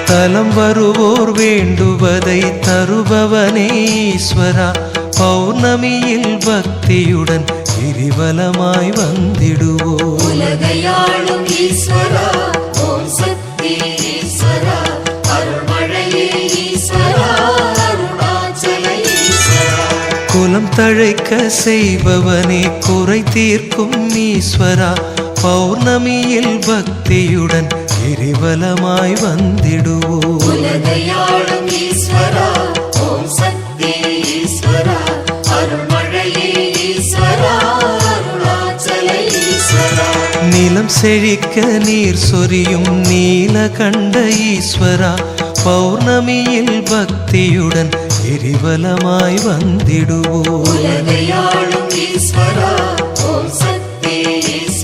தலம் வருவோர் வேண்டுவதை தருபவனே ஈஸ்வரா, பௌர்ணமியில் பக்தியுடன் கிரிவலமாய் வந்திடுவோம். உலகையாளும் ஈஸ்வரா, ஓம் சக்தி ஈஸ்வரா, அருள்மழையே ஈஸ்வரா, அருணாச்சல ஈஸ்வரா. குலம் தழைக்க செய்பவனே குறை தீர்க்கும் ஈஸ்வரா, பௌர்ணமியில் பக்தியுடன் கிரிவலமாய் வந்திடுவோம். உலகையாளும் ஈஸ்வரா, ஓம் சக்தி ஈஸ்வரா, அருள்மழையே ஈஸ்வரா, அருணாச்சல ஈஸ்வரா. நிலம் செழிக்க நீர் சொரியும் நீலகண்ட ஈஸ்வரா, பௌர்ணமியில் பக்தியுடன் கிரிவலமாய் வந்திடுவோம். உலகையாளும் ஈஸ்வரா, ஓம் சக்தி ஈஸ்வரா,